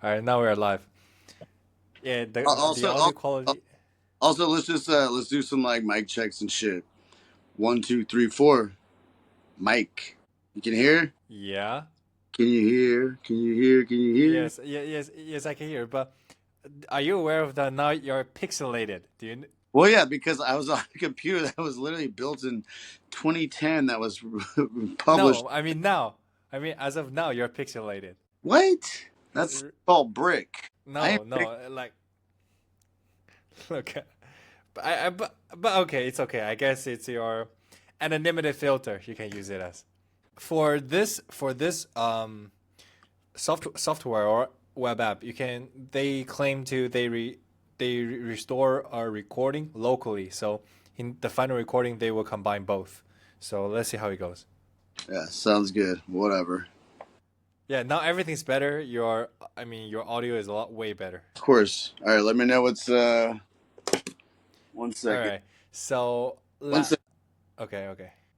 All right, now we're live. Yeah, the Also, audio al- quality. also, let's do some like mic checks and shit. 1, 2, 3, 4. Mic. You can hear? Yeah. Can you hear? Can you hear? Can you hear? Yes. Yeah. Yes. Yes. I can hear. But are you aware of that now? You're pixelated. Do you? Well, yeah, because I was on a computer that was literally built in 2010 that was published. No. I mean now. I mean as of now, you're pixelated. What? That's R- called brick. I ain't No. brick. No. Like. Okay. But okay. It's okay. I guess it's your anonymity filter. You can use it as for this software or web app. You can they claim to restore our recording locally. So in the final recording, they will combine both. So let's see how it goes. Yeah, sounds good. Whatever. Yeah, now everything's better. Your audio is a lot way better. Of course. All right, let me know what's. One All second. right. So One second. okay.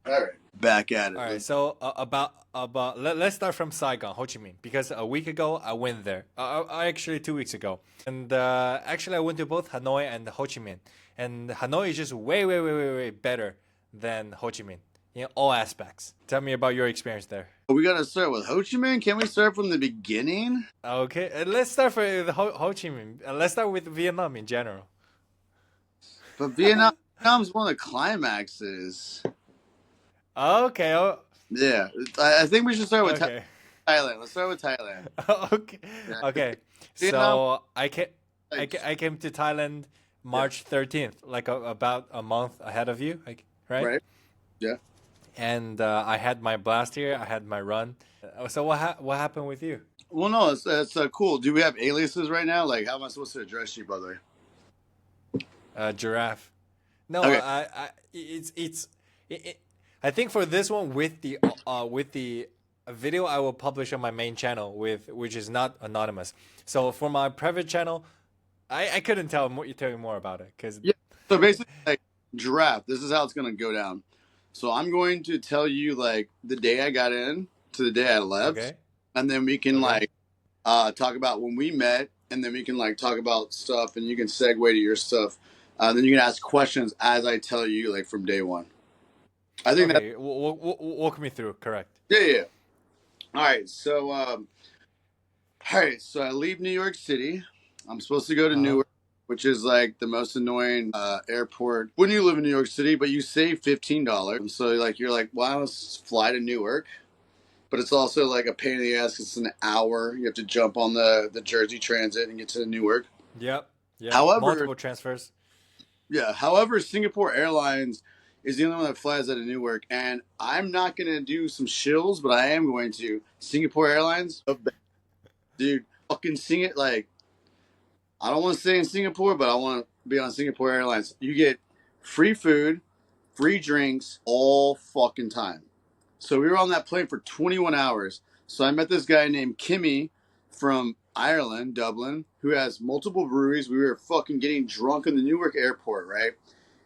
All right. Back at it. All right. So let's start from Saigon, Ho Chi Minh, because a week ago I went there. Actually 2 weeks ago, and actually I went to both Hanoi and Ho Chi Minh, and Hanoi is just way better than Ho Chi Minh in all aspects. Tell me about your experience there. We gotta start with Ho Chi Minh. Can we start from the beginning? Okay, let's start with Ho Chi Minh. Let's start with Vietnam in general. But Vietnam's one of the climaxes. Okay. Yeah, I think we should start with Okay. Thailand. Let's start with Thailand. Okay. Yeah, Okay. Vietnam, So like, I came to Thailand yeah, March 13th, like about a month ahead of you, like, right? right, yeah. And I had my blast here. I had my run. So what happened with you? Well, no, it's cool. Do we have aliases right now? Like, how am I supposed to address you, by the way? Giraffe. No, Okay, it, I think for this one with the video I will publish on my main channel with which is not anonymous. So for my private channel, I couldn't tell you more about it because yeah. So basically, like giraffe. This is how it's gonna go down. So I'm going to tell you like the day I got in to the day I left, okay, and then we can okay, like talk about when we met, and then we can like talk about stuff, and you can segue to your stuff. Then you can ask questions as I tell you, like from day one. I think that okay. Walk me through. Correct. yeah, yeah. All right, so I leave New York City. I'm supposed to go to Uh huh. Newark, which is like the most annoying airport when you live in New York City, but you save $15. And so like you're like, why don't I fly to Newark? But it's also like a pain in the ass. It's an hour. You have to jump on the Jersey Transit and get to Newark. Yep. Yep. However, Multiple transfers. however, Singapore Airlines is the only one that flies out of Newark, and I'm not gonna do some shills, but I am going to. Singapore Airlines, dude, fucking sing it like I don't want to stay in Singapore, but I want to be on Singapore Airlines. You get free food, free drinks all fucking time. So we were on that plane for 21 hours. So I met this guy named Kimmy from Ireland, Dublin, who has multiple breweries. We were fucking getting drunk in the Newark airport, right?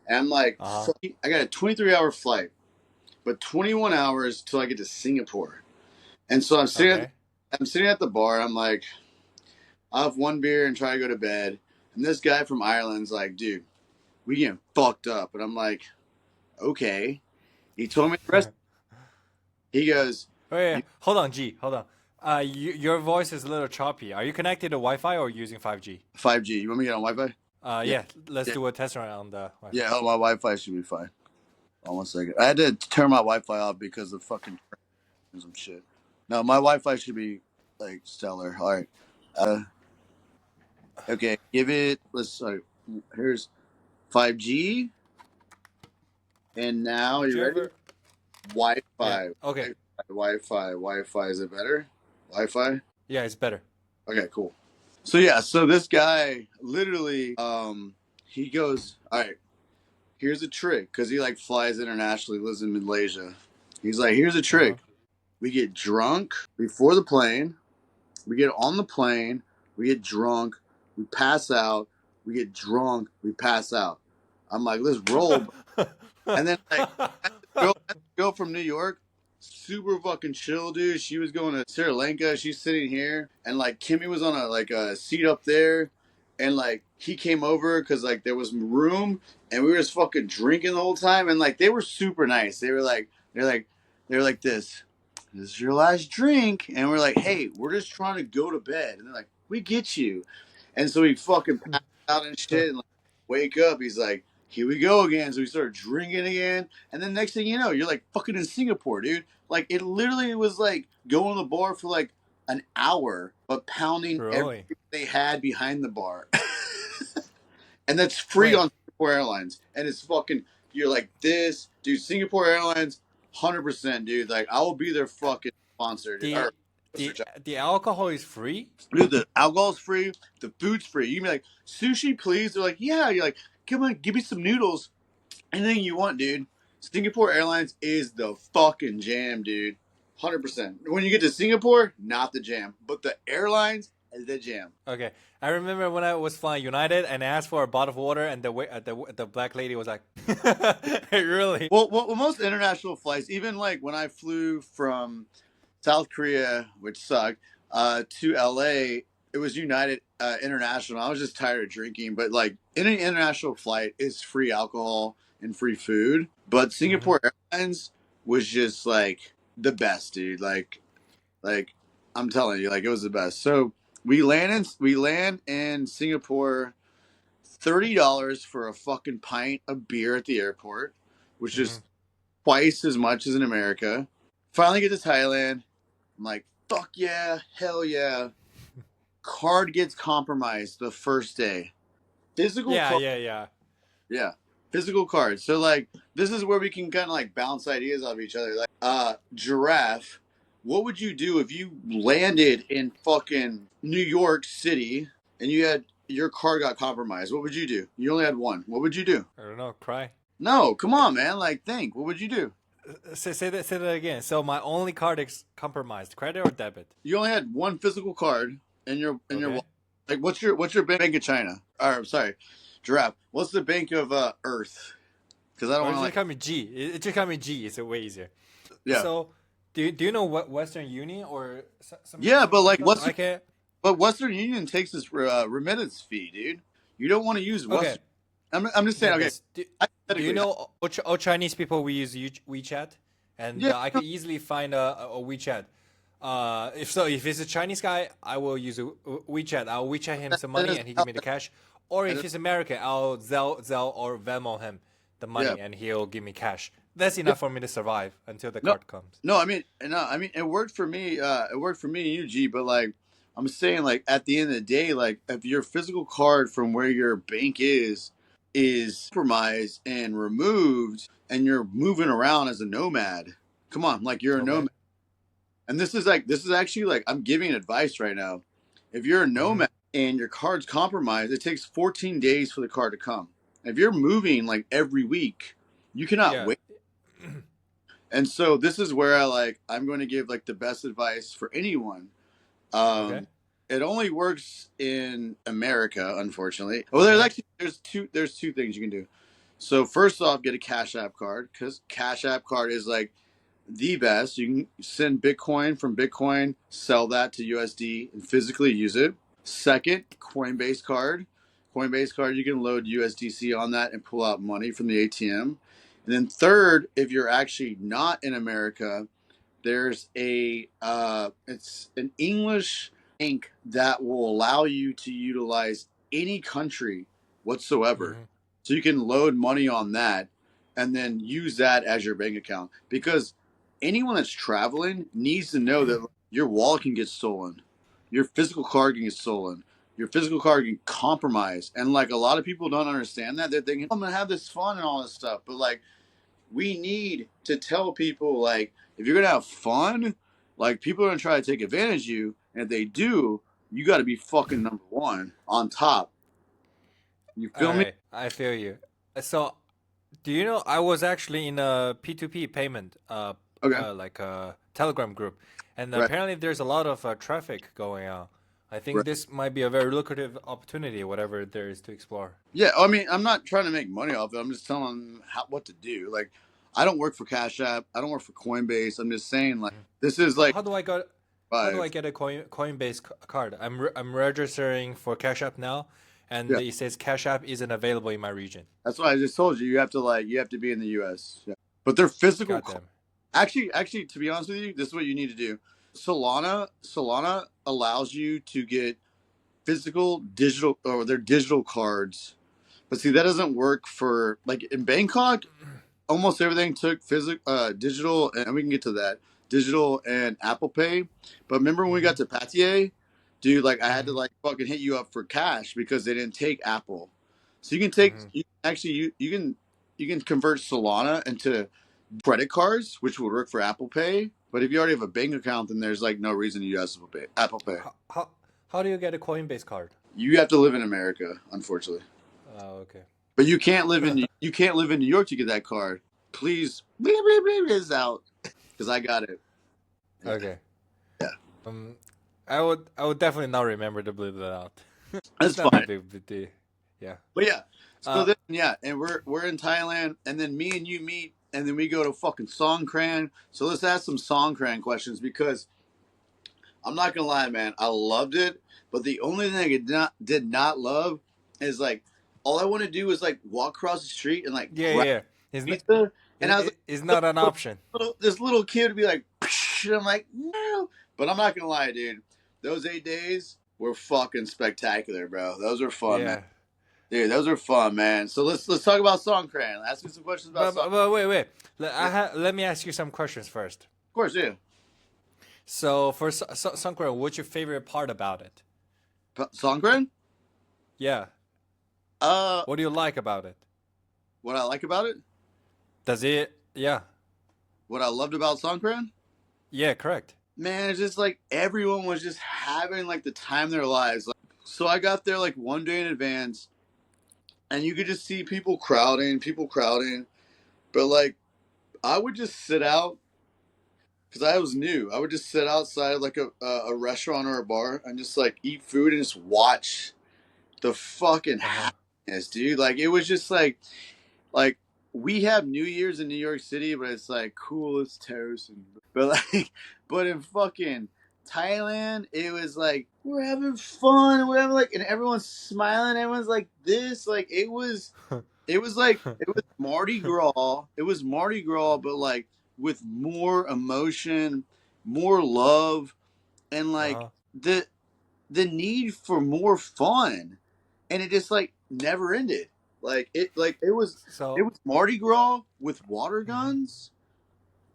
And I'm like, Uh huh. fuck, I got a 23-hour flight, but 21 hours till I get to Singapore. And so Okay. I'm sitting at the bar. I'm like, I'll have one beer and try to go to bed. And this guy from Ireland's like, dude, we getting fucked up. And I'm like, okay. He told me the rest. He goes, Oh yeah. Hold on, G. Hold on. Your voice is a little choppy. Are you connected to Wi-Fi or using 5G? 5G. You want me to get on Wi-Fi? Yeah, Yeah. Let's yeah, do a test run on the Wi-Fi. yeah. Oh, my Wi-Fi should be fine. Hold on 1 second. I had to turn my Wi-Fi off because of fucking some shit. No, my Wi-Fi should be like stellar. All right. Uh, okay. Give it. Here's 5G, and now Did you you ready? ever? Yeah. Wi-Fi. Okay. Wi-Fi. Is it better? Wi-Fi. Yeah, it's better. Okay, cool. So yeah, so this guy literally, he goes, all right, here's a trick, because he like flies internationally, lives in Malaysia. He's like, here's a Uh huh. trick. We get drunk before the plane. We get on the plane. We get drunk. We pass out. We get drunk. We pass out. I'm like, let's roll. And then like, go from New York, super fucking chill, dude. She was going to Sri Lanka. She's sitting here, and like Kimmy was on a seat up there, and like he came over because like there was room, and we were just fucking drinking the whole time, and like they were super nice. They were like this. This is your last drink, and we're like, hey, we're just trying to go to bed, and they're like, we get you, and so we fucking passed out and shit, and like wake up. He's like, here we go again. So we started drinking again. And then next thing you know, you're like fucking in Singapore, dude. Like it literally was like going to the bar for like an hour, but pounding Really? everything they had behind the bar. And that's free Wait, on Singapore Airlines. And it's fucking, you're like this, dude. Singapore Airlines, 100%, dude. Like I will be their fucking sponsor, dude. the Or, the alcohol is free? dude, the alcohol's free, the food's free. You can be like, sushi, please. They're like, yeah. You're like, come on, give me some noodles. Anything you want, dude. Singapore Airlines is the fucking jam, dude. 100%. When you get to Singapore, not the jam, but the airlines is the jam. Okay. I remember when I was flying United and I asked for a bottle of water and the black lady was like, really? Well, most international flights, even like when I flew from South Korea, which sucked, to LA, it was United International. I was just tired of drinking, but like any international flight is free alcohol and free food. But Hmm. Singapore Airlines was just like the best, dude. Like I'm telling you, like it was the best. So we land in Singapore, $30 for a fucking pint of beer at the airport, which Hmm. is twice as much as in America. Finally get to Thailand. I'm like, fuck yeah, hell yeah. Card gets compromised the first day. Physical Yeah, card, yeah, yeah. yeah, physical cards. So like, this is where we can kind of like bounce ideas off each other. Like, giraffe, what would you do if you landed in fucking New York City and you had your card got compromised? What would you do? You only had one. What would you do? I don't know. Cry. No, come on, man. Like, think. What would you do? Say that again. So my only card is compromised, credit or debit? You only had one physical card in your Okay. wallet. Like, what's your Bank of China? Or sorry, giraffe. What's the Bank of Earth? Because I don't Or want to just like, call me G. It just call me G. It's way easier. yeah, So, do you know what Western Union or yeah. But some like, stuff? I can. Western Union takes this remittance fee, dude. You don't want to use Okay, Western. I'm just saying. get Okay, this. Do you hypothetically, know all Chinese people we use WeChat, and yeah, I could easily find a WeChat. If it's a Chinese guy, I will use a WeChat. I'll WeChat him some that money is, and he give me the cash. Or that if is, he's American, I'll Zelle or Venmo him the yeah, money and he'll give me cash. That's yeah. enough for me to survive until the No, card comes. no. I mean, no. I mean, it worked for me. It worked for me and you, G. But like, I'm saying, like, at the end of the day, like, if your physical card from where your bank is compromised and removed, and you're moving around as a nomad, come on, like, you're a Okay. nomad. And this is actually like I'm giving advice right now. If you're a Mm-hmm. nomad and your card's compromised, it takes 14 days for the card to come. If you're moving like every week, you cannot Yeah. wait. And so this is where I'm going to give like the best advice for anyone. Okay. Um, it only works in America, unfortunately. Well, there's Okay. actually there's two things you can do. So first off, get a Cash App card because Cash App card is like the best. You can send Bitcoin from Bitcoin, sell that to USD, and physically use it. Second, Coinbase card. Coinbase card, you can load USDC on that and pull out money from the ATM. And then third, if you're actually not in America, there's it's an English bank that will allow you to utilize any country whatsoever. Mm-hmm. So you can load money on that and then use that as your bank account because anyone that's traveling needs to know that your wallet can get stolen, your physical card can get stolen, your physical card can compromise, and like a lot of people don't understand that. They're thinking, "Oh, I'm gonna have this fun and all this stuff," but like we need to tell people like if you're gonna have fun, like people are gonna try to take advantage of you, and if they do, you got to be fucking number one on top. You All feel me? right. I feel you. So, do you know I was actually in a P2P payment, Okay, like a Telegram group, and right, apparently there's a lot of traffic going on. I think right. this might be a very lucrative opportunity, whatever there is to explore. Yeah, I mean, I'm not trying to make money off it. I'm just telling them what to do. Like, I don't work for Cash App. I don't work for Coinbase. I'm just saying, like, Mhm. this is How, like how do I go? How do I five. get a Coinbase card? I'm registering for Cash App now, and Yeah, it says Cash App isn't available in my region. that's why I just told you. You have to like, you have to be in the U.S. Yeah. But they're physical. God damn. Actually, to be honest with you, this is what you need to do. Solana allows you to get physical digital or their digital cards. But see, that doesn't work for like in Bangkok. Almost everything took digital, and we can get to that digital and Apple Pay. But remember when we got Mm-hmm. to Patier, dude? Like I had to Mm-hmm. like fucking hit you up for cash because they didn't take Apple. So you can take Mm-hmm. you can convert Solana into credit cards, which would work for Apple Pay. But if you already have a bank account, then there's like no reason to use Apple Pay. Apple Pay. How do you get a Coinbase card? You have to live in America, unfortunately. Oh, okay. But you can't live in New York to get that card. Please, bleep, bleep, bleep this out because I got it. Yeah, Okay. yeah, Um, I would definitely not remember to bleep that out. that's It's not a fine. big deal. Yeah. But yeah, so Uh, then yeah, and we're in Thailand, and then me and you meet, and then we go to fucking Songkran. So let's ask some Songkran questions because I'm not gonna lie, man, I loved it. But the only thing I did not love is like all I want to do is like walk across the street and like yeah, grab yeah. It's not. pizza, and I was like, It's not an option. this little kid would be like, psh, and I'm like, no. But I'm not gonna lie, dude. Those 8 days were fucking spectacular, bro. Those were fun, man. Yeah. Dude, those are fun, man. So let's talk about Songkran. Ask me some questions about Song. But wait, wait. Yeah, of Let me ask you some questions first. course, yeah. So for Songkran, what's your favorite part about it? Songkran? Yeah. Uh, What do you like about it? what I like about it, Does it? Yeah. what I loved about Songkran, Yeah. Correct. man, it's just like everyone was just having like the time of their lives. Like, so I got there like one day in advance, and you could just see people crowding. But like, I would just sit out because I was new. I would just sit outside like a restaurant or a bar and just like eat food and just watch the fucking Uh huh. happiness, dude. Like it was just like we have New Year's in New York City, but it's like cool, it's toast, but like, but in fucking Thailand, it was like we're having fun, we're having like, and everyone's smiling, everyone's like this, like it was Mardi Gras, it was Mardi Gras, but like with more emotion, more love, and Uh like huh. the need for more fun, and it just like never ended. It was So, Mardi Gras with water mhm. guns,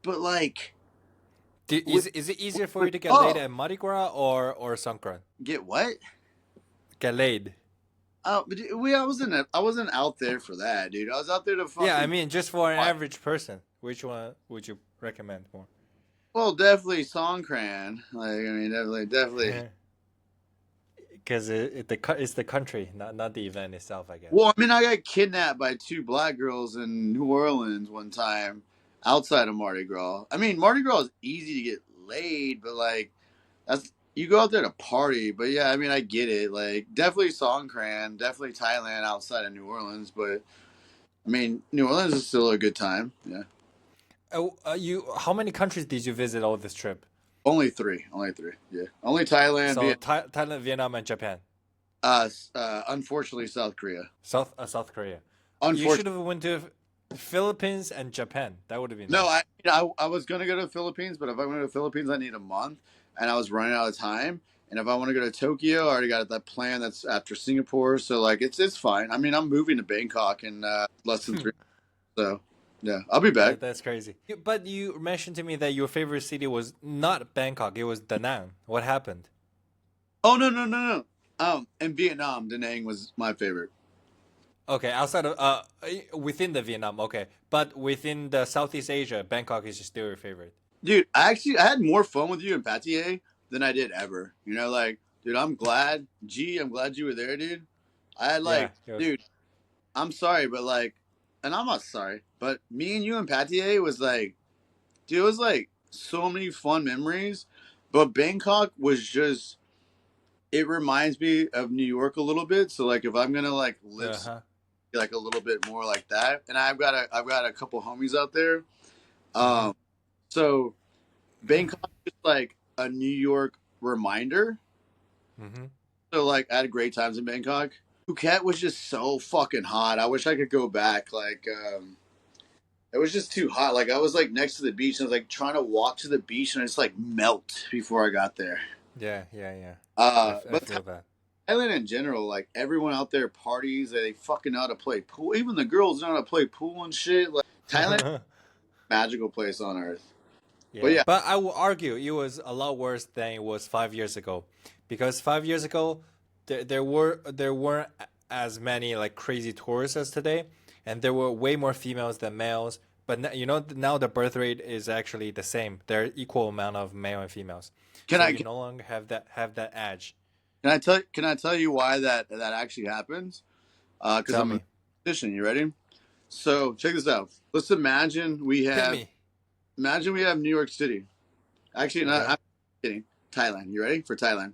but like with Is it easier for with you to get laid love. at Mardi Gras or Songkran? Get what? Get laid. Oh, but I wasn't out there for that, dude. I was out there to Yeah, I fucking mean, just for an fight. average person, which one would you recommend more? Well, definitely Songkran. Like I mean, definitely. Because it's the country, not the event itself, I guess. Well, I mean, I got kidnapped by two black girls in New Orleans one time outside of Mardi Gras. I mean, Mardi Gras is easy to get laid, but like that's you go out there to party. But yeah, I mean, I get it. Like definitely Songkran, definitely Thailand outside of New Orleans. But I mean, New Orleans is still a good time. Yeah, How many countries did you visit all this trip? only three, only three. Yeah, only Thailand, So Vietnam. Thailand, Vietnam, and Japan. Unfortunately, South Korea. South Korea. You should Unfortunately, have went to Philippines and Japan. That would have been no. nice. I was gonna go to the Philippines, but if I went to the Philippines, I need a month, and I was running out of time. And if I want to go to Tokyo, I already got that plan. That's after Singapore, so like it's fine. I mean, I'm moving to Bangkok in less than 3. So yeah, I'll be back. That's crazy. But you mentioned to me that your favorite city was not Bangkok. It was Da Nang. What happened? Oh no no no no. In Vietnam, Da Nang was my favorite. Okay, outside of within the Vietnam. Okay, but within the Southeast Asia, Bangkok is still your favorite. Dude, I had more fun with you in Patier than I did ever. You know, like, dude, I'm glad you were there, dude. I had Yeah, like, it was. dude, I'm sorry, but like, and I'm not sorry, but me and you in Patier was like, dude, it was like so many fun memories. But Bangkok was just, it reminds me of New York a little bit. So like, if I'm gonna like live Uh huh. like a little bit more like that. And I've got a couple homies out there. Mm-hmm. Um, so Bangkok is like a New York reminder. Mm-hmm. So like I had great times in Bangkok. Phuket was just so fucking hot. I wish I could go back. It was just too hot. Like I was like next to the beach and I was like trying to walk to the beach and I just like melt before I got there. Yeah, yeah, yeah. I But feel that. Thailand in general, like everyone out there parties. They fucking know how to play pool. Even the girls know how to play pool and shit. Like Thailand, magical place on earth. But Yeah, yeah, but I will argue it was a lot worse than it was 5 years ago, because 5 years ago there weren't as many like crazy tourists as today, and there were way more females than males. But now the birth rate is actually the same. There are equal amount of male and females, can so I you no longer have that edge. can I tell you why that actually happens? Because Tell I'm a me, musician. You ready? So check this out. Let's hit me. imagine we have New York City. Actually, not. Okay, I'm kidding. Thailand. You ready for Thailand?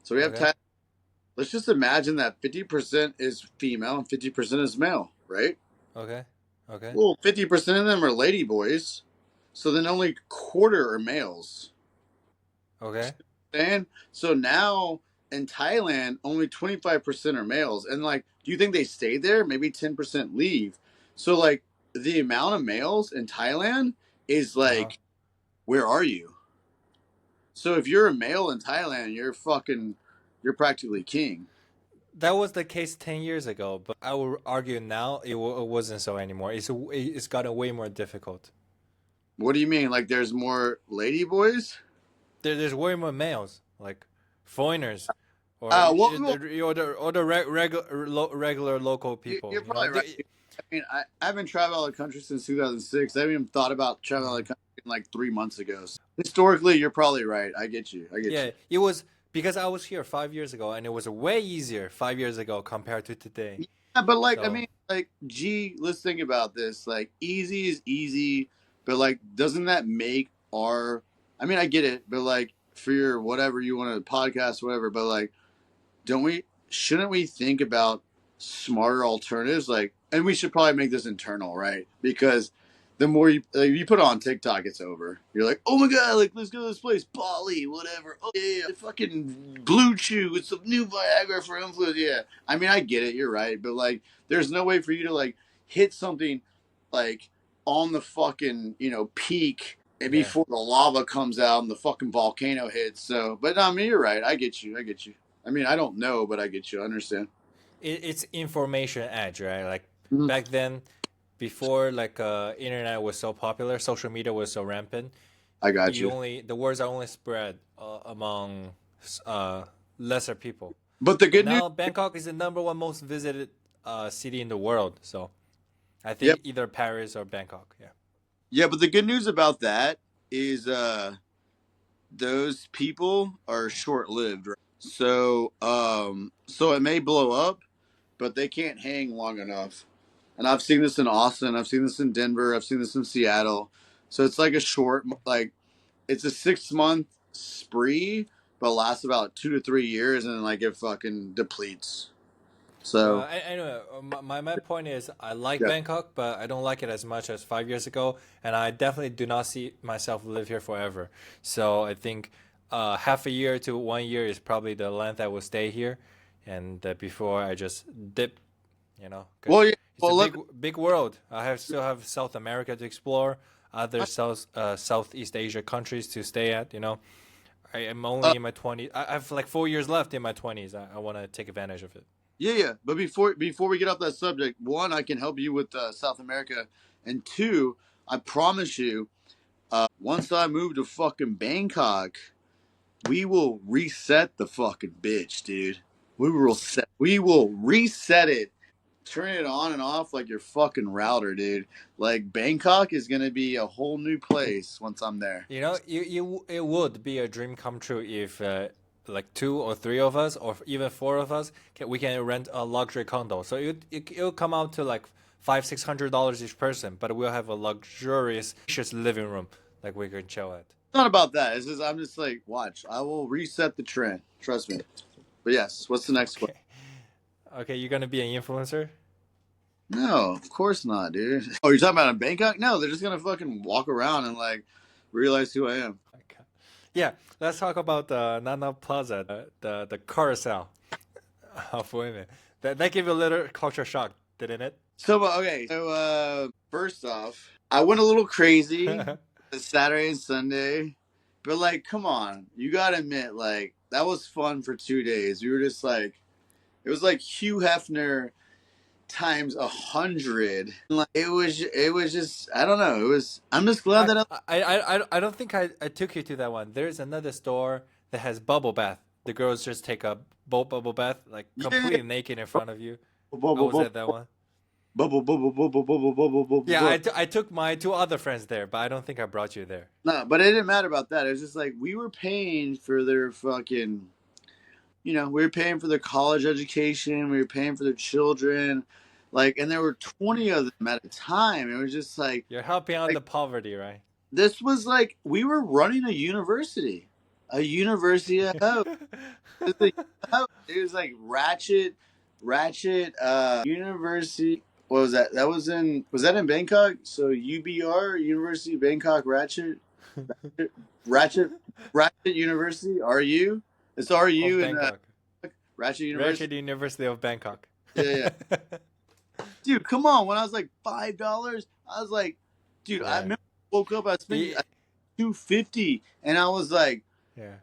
So we have okay, Thailand. Let's just imagine that 50% is female and 50% is male, right? okay, okay, Well, 50% of them are lady boys, so then only quarter are males. okay. And so now in Thailand, only 25% are males. And like, do you think they stay there? Maybe 10% leave. So like the amount of males in Thailand is Uh huh. like, where are you? So if you're a male in Thailand, you're practically king. That was the case 10 years ago, but I will argue now it wasn't so anymore. It's gotten way more difficult. What do you mean? Like there's more lady boys? There's way more males, like foreigners, or Well, regular local people. you're probably right. I mean, I haven't traveled out of the country since 2006. I haven't even thought about traveling out of Mhm. the country in like 3 months ago. So historically, you're probably right. I get you. I get you. Yeah, it was because I was here 5 years ago, and it was way easier 5 years ago compared to today. Yeah, but like, I So mean, like, gee, let's think about this. Like, easy is easy, but like, doesn't that make our? I mean, I get it, but like, for your whatever you want to podcast, whatever, but like, don't we shouldn't we think about smarter alternatives like and we should probably make this internal right because the more you like, you put it on TikTok it's over you're like oh my god like let's go to this place Bali whatever oh yeah fucking blue chew it's the new Viagra for influence yeah I mean I get it you're right but like there's no way for you to like hit something like on the fucking peak and yeah, before the lava comes out and the fucking volcano hits so but I mean you're right I get you I mean, I don't know, but I get you. I understand. it's information edge, right? Like Mhm. back then, before like internet was so popular, social media was so rampant. I got You you. only the words are only spread among uh, lesser people. But the But good news, now Bangkok is the number one most visited city in the world. So I yep, think either Paris or Bangkok. Yeah. yeah. But the good news about that is those people are short lived, right? So it may blow up, but they can't hang long enough. And I've seen this in Austin. I've seen this in Denver. I've seen this in Seattle. So it's like a short, like it's a 6 month spree, but lasts about 2 to 3 years, and then like it fucking depletes. So Anyway, my point is I like yeah. Bangkok, but I don't like it as much as 5 years ago, and I definitely do not see myself live here forever. So I think half a year to 1 year is probably the length I will stay here, and before I just dip, Well, because yeah. it's a Well, big world. Still have South America to explore, other Southeast Asia countries to stay at. I am uh, only in my 20s. I have like 4 years left in my 20s. I want to take advantage of it. yeah, yeah. But before we get off that subject, one, I can help you with South America, and two, I promise you, once I move to fucking Bangkok, we will reset the fucking bitch, dude. We will reset it. Turn it on and off like your fucking router, dude. Like Bangkok is gonna be a whole new place once I'm there. It would be a dream come true if like two or three of us, or even four of us, we can rent a luxury condo. So it'll come out to like $500-600 each person, but we'll have a luxurious, spacious living room like we can chill at. It's not about that. It's just I'm just like, watch. I will reset the trend. Trust me. But yes, what's the next question? Okay, okay, you're gonna be an influencer. No, of course not, dude. Oh, you're talking about in Bangkok? No, they're just gonna fucking walk around and like realize who I am. Okay. Yeah, let's talk about the Nana Plaza, the carousel of women. That gave you a little culture shock, didn't it? So okay, so first off, I went a little crazy Saturday and Sunday, but like, come on, you gotta admit, like that was fun for 2 days. We were just like, it was like Hugh Hefner times 100. Like, it was just, I don't know. It was. I'm just glad I, that I don't think I took you to that one. There's another store that has bubble bath. The girls just take a bubble bath, like yeah. completely naked in front of you. I Bubble, was bubble, at that one. bubble, bubble, bubble, bubble, bubble, bubble, Yeah, bubble. I took my two other friends there, but I don't think I brought you there. No, but it didn't matter about that. It was just like we were paying for their fucking, we were paying for their college education. We were paying for their children, like, and there were 20 of them at a time. It was just You're helping out like the poverty, right? this was like we were running a university of hope. It was, it was like Ratchet, University. What was that? Was that in Bangkok? So UBR, University of Bangkok, Ratchet, Ratchet University. RU. It's Of RU and Bangkok. Ratchet University. Ratchet University of Bangkok. Yeah, yeah. Dude, come on. When I was like $5, I was like, dude, I Yeah. remember I woke up, I spent Y- 250, and I was like, Yeah.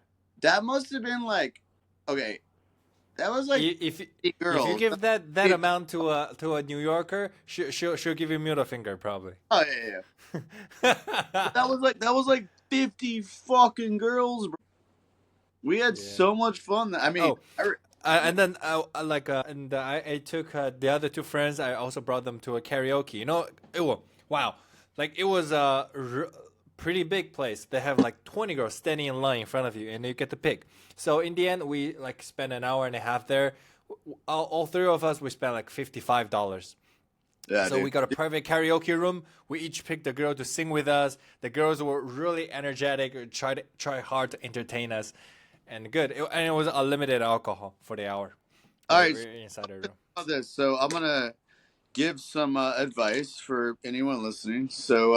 that must have been like, okay, that was like If if you girls. give that amount to a New Yorker, she'll give you middle finger probably. Oh yeah, yeah. But that was like 50 fucking girls, bro. We had Yeah. so much fun. I mean, Oh, and then I took the other two friends. I also brought them to a karaoke. You know, it was wow, like it was a pretty big place. They have like 20 girls standing in line in front of you, and you get to pick. So in the end, we like spent an hour and a half there. All three of us we spent like $55. yeah, So dude. we got a private karaoke room. We each picked a girl to sing with us. The girls were really energetic, try hard to entertain us, and good. And it was unlimited alcohol for the hour. All We're, right, so we're inside the room. about this. So I'm gonna give some advice for anyone listening. So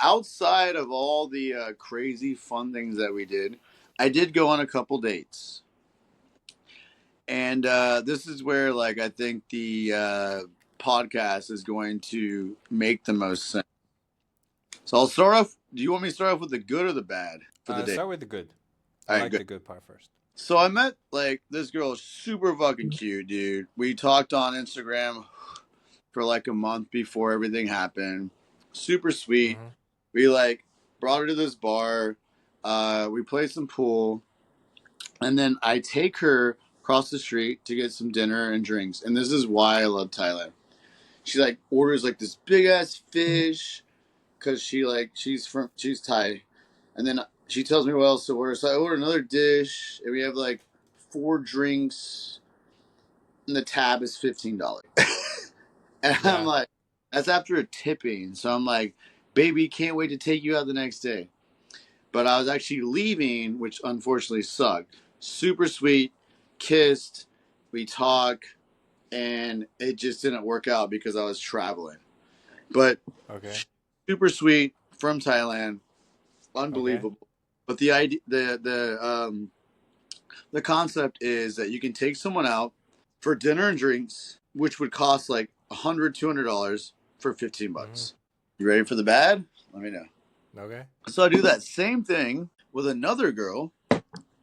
outside of all the crazy fun things that we did, I did go on a couple dates, and this is where like I think the podcast is going to make the most sense. So I'll start off. Do you want me to start off with the good or the bad for the date? Start with the good. I All right, like good. the good part first. So I met like this girl, super fucking cute, dude. We talked on Instagram for like a month before everything happened. Super sweet. Mm-hmm. We like brought her to this bar. We played some pool, and then I take her across the street to get some dinner and drinks. And this is why I love Thailand. She like orders like this big ass fish because she's Thai, and then she tells me what else to order. So I order another dish, and we have like 4 drinks, and the tab is $15. And I'm Yeah. like, that's after a tipping. So I'm like, baby, can't wait to take you out the next day. But I was actually leaving, which unfortunately sucked. Super sweet, kissed, we talk, and it just didn't work out because I was traveling. But Okay. super sweet from Thailand, Okay. unbelievable. But the idea, the concept is that you can take someone out for dinner and drinks, which would cost like $100, $200 for 15 Mm-hmm. bucks. You ready for the bad? Let me know. Okay. So I do that same thing with another girl.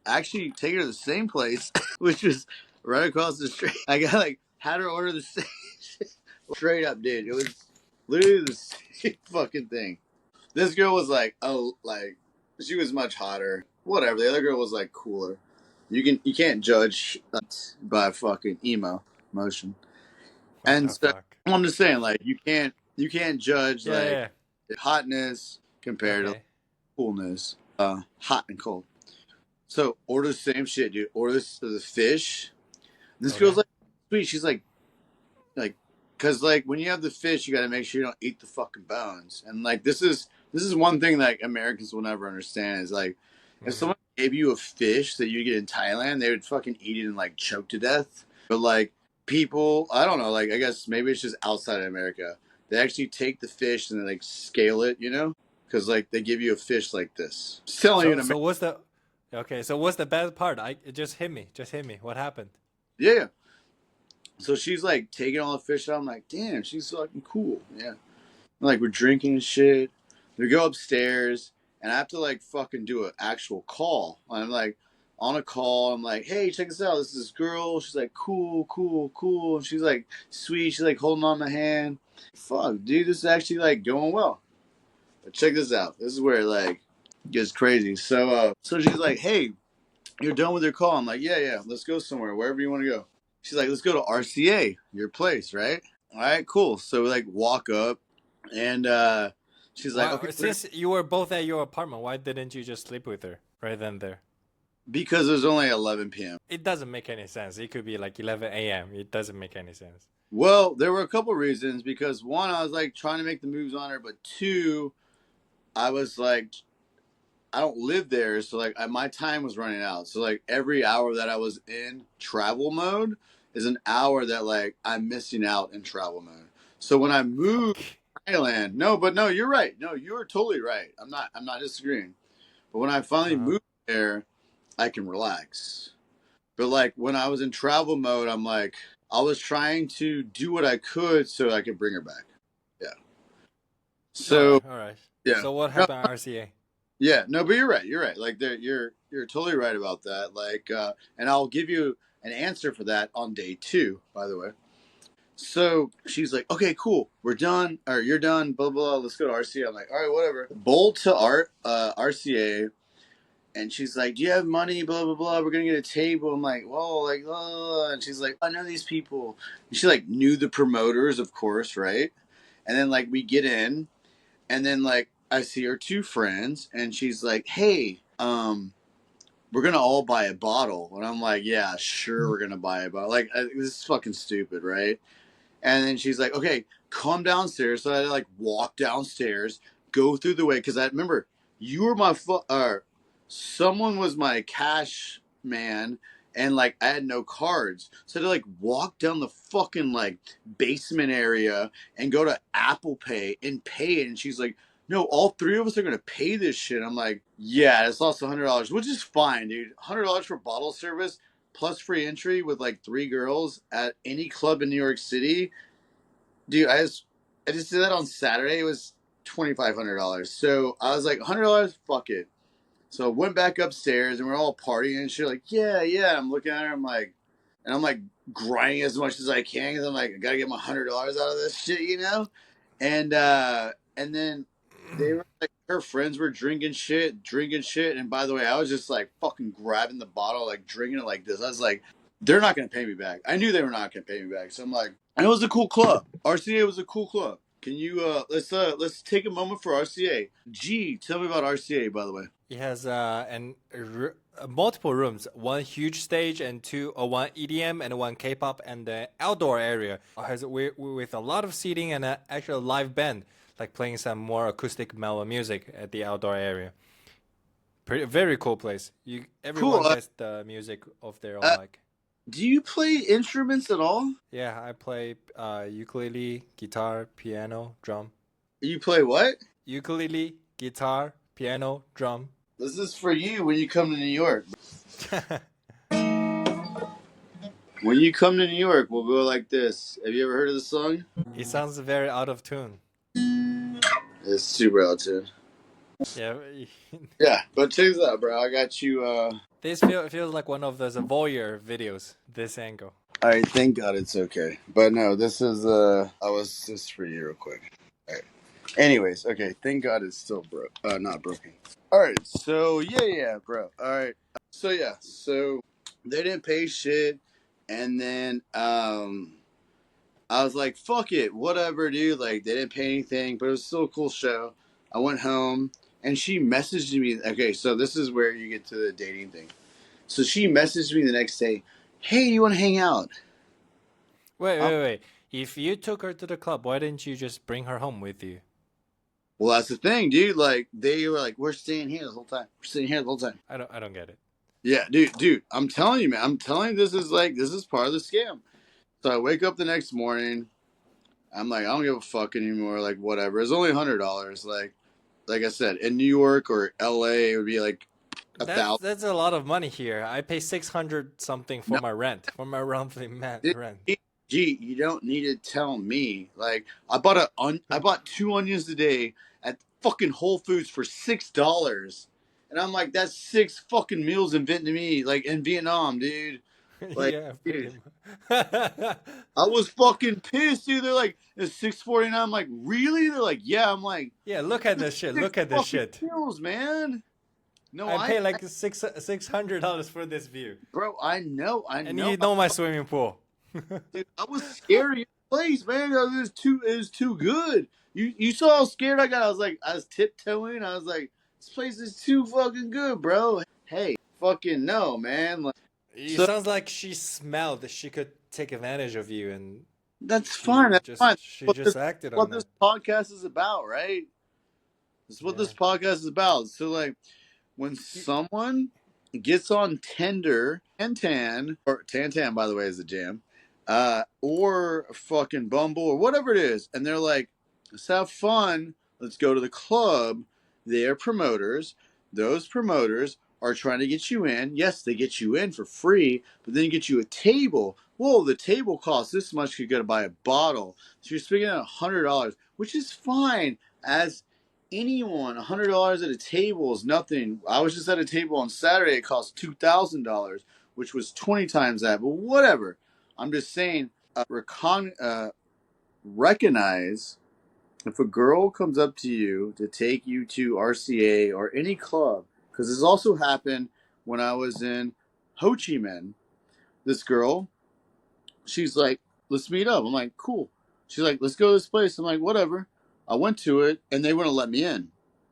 Actually, take her to the same place, which was right across the street. I got like had her order the same straight up, dude. It was literally the same fucking thing. This girl was like, oh, like she was much hotter. Whatever. The other girl was like cooler. You can't judge by fucking emotion. What And the so fuck? I'm just saying, like you can't judge Yeah. like Yeah. hotness compared to Okay. coolness. Hot and cold. So order the same shit, dude. Order the fish. This girl's Okay. like sweet. She's like, cause like when you have the fish, you got to make sure you don't eat the fucking bones. And like this is one thing that Americans will never understand is like if Mm-hmm. someone gave you a fish that you get in Thailand, they would fucking eat it and like choke to death. But like people, I don't know, like I guess maybe it's just outside of America. They actually take the fish and they like scale it, you know, because like they give you a fish like this. It's telling you in So America. so what's the okay? So what's the bad part? It just hit me. Just hit me. What happened? Yeah, yeah. So she's like taking all the fish out. I'm like, damn, she's fucking cool. Yeah. Like we're drinking and shit. We go upstairs and I have to like fucking do an actual call. I'm like on a call. I'm like, hey, check this out. This is this girl. She's like, cool, cool, cool. And she's like sweet. She's like holding on my hand. Fuck, dude, this is actually like going well. But check this out. This is where it like gets crazy. So she's like, hey, you're done with your call. I'm like, yeah, yeah. Let's go somewhere, wherever you want to go. She's like, let's go to RCA, your place, right? All right, cool. So we like walk up, and she's like, Why? okay, Since you were both at your apartment, why didn't you just sleep with her right then there? because it was only 11 p.m. It doesn't make any sense. It could be like 11 a.m. It doesn't make any sense. Well, there were a couple reasons. Because one, I was like trying to make the moves on her, but two, I was like, I don't live there, so like my time was running out. So like every hour that I was in travel mode is an hour that like I'm missing out in travel mode. So when I moved Okay. to Thailand, no, but no, you're right. No, you are totally right. I'm not disagreeing. But when I finally Uh-huh. moved there, I can relax. But like when I was in travel mode, I'm like I was trying to do what I could so I could bring her back. Yeah. All So right. All right. yeah. So what No, happened at RCA? yeah, no, but you're right. You're right. Like you're totally right about that. Like and I'll give you an answer for that on day 2, by the way. So she's like, okay, cool, we're done, or you're done, blah blah. Let's go to RCA. I'm like, all right, whatever. Bowl to RCA, and she's like, do you have money? Blah blah blah. We're gonna get a table. I'm like, well, like, blah, blah, blah. And she's like, I know these people. And she like knew the promoters, of course, right? And then like we get in, and then like I see her 2 friends, and she's like, hey, we're gonna all buy a bottle. And I'm like, yeah, sure, we're gonna buy a bottle. Like this is fucking stupid, right? And then she's like, okay, come downstairs. So I like walk downstairs, go through the way, because I remember you were my someone was my cash man, and like I had no cards, so I had to like walk down the fucking like basement area and go to Apple Pay and pay it. And she's like, no, all 3 of us are gonna pay this shit. I'm like, yeah, it's lost $100, which is fine, dude. $100 for bottle service plus free entry with like 3 girls at any club in New York City. Dude, I just did that on Saturday. It was $2,500. So I was like, $100, fuck it. So I went back upstairs and we're all partying and shit. Like, yeah, yeah. I'm looking at her. I'm like grinding as much as I can because I'm like, I gotta get my $100 out of this shit, you know. And then they were like, her friends were drinking shit. And by the way, I was just like fucking grabbing the bottle, like drinking it like this. I was like, they're not gonna pay me back. I knew they were not gonna pay me back. So I'm like, and it was a cool club. RCA was a cool club. Can you let's take a moment for RCA. G, tell me about RCA, by the way. It has multiple rooms, one huge stage and one EDM and one K-pop, and the outdoor area has with a lot of seating and actually a live band, like playing some more acoustic mellow music at the outdoor area. Very cool place. Cool. Everyone gets the music of their own Uh, like. do you play instruments at all? Yeah, I play ukulele, guitar, piano, drum. You play what? Ukulele, guitar, piano, drum. This is for you when you come to New York. When you come to New York, we'll go like this. Have you ever heard of this song? It sounds very out of tune. It's super out tune. Yeah, Yeah, but check this out, bro. I got you. this feels like one of those voyeur videos. This angle. All right, thank God it's okay. But no, this is I was just for you real quick. All right. Anyways, okay, thank God it's still not broken. All right, so yeah, bro. All right, so they didn't pay shit, and then I was like, fuck it, whatever, dude. Like they didn't pay anything, but it was still a cool show. I went home, and she messaged me. Okay, so this is where you get to the dating thing. So she messaged me the next day. Hey, you want to hang out? Wait. If you took her to the club, why didn't you just bring her home with you? Well, that's the thing, dude. Like they were like, we're staying here the whole time. We're staying here the whole time. I don't get it. Yeah, dude. I'm telling you, man. I'm telling you, this is part of the scam. So I wake up the next morning. I'm like, I don't give a fuck anymore. Like, whatever. It's only $100. Like I said, in New York or LA, it would be like a That's thousand. that's a lot of money here. I pay 600 something for No, my rent, for my monthly dude, rent. gee, you don't need to tell me. Like, I bought two onions today at fucking Whole Foods for $6, and I'm like, that's six fucking meals in Vietnamese, like in Vietnam, dude. Like, Yeah, pretty dude, much. I was fucking pissed, dude. They're like, it's 6.49. I'm like, really? They're like, yeah. I'm like, Yeah, look at that's this shit. six Look at this fucking shit. meals, man. No, I pay like $600 for this view, bro, I and know. you know my swimming pool. Dude, I was scared of your place, man. It was too good. You saw how scared I got. I was tiptoeing. I was like, this place is too fucking good, bro. Hey, fucking no, man. Like, It so sounds like she smelled that she could take advantage of you, and that's fine. That's fine. she just acted on What this that. podcast is about, right? This is what Yeah. this podcast is about. So like, when You, someone gets on Tinder, Tantan, by the way, is a jam, or fucking Bumble or whatever it is, and they're like, let's have fun, let's go to the club. They're promoters. Those promoters are trying to get you in. Yes, they get you in for free, but then get you a table. Whoa, the table costs this much. You got to buy a bottle. So you're spending $100, which is fine as anyone. $100 at a table is nothing. I was just at a table on Saturday. It cost $2,000, which was 20 times that. But whatever. I'm just saying. Recognize if a girl comes up to you to take you to RCA or any club, because this also happened when I was in Ho Chi Minh. This girl, she's like, let's meet up. I'm like, cool. She's like, let's go to this place. I'm like, whatever. I went to it and they wouldn't let me in.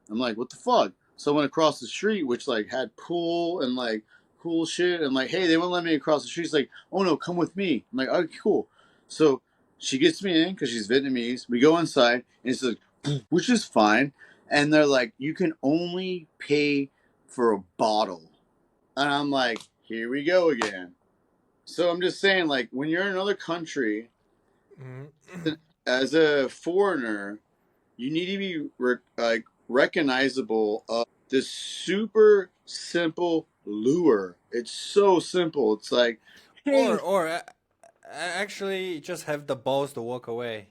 I'm like, what the fuck? So I went across the street, which like had pool and like cool shit. And like, hey, they wouldn't let me across the street. She's like, oh no, come with me. I'm like, okay, cool. So she gets me in because she's Vietnamese. We go inside and it's like, which is fine. And they're like, you can only pay for a bottle. And I'm like, here we go again. So I'm just saying, like, when you're in another country, Mhm. as a foreigner, you need to be like recognizable of this super simple lure. It's so simple. It's like, hey, Actually just have the balls to walk away,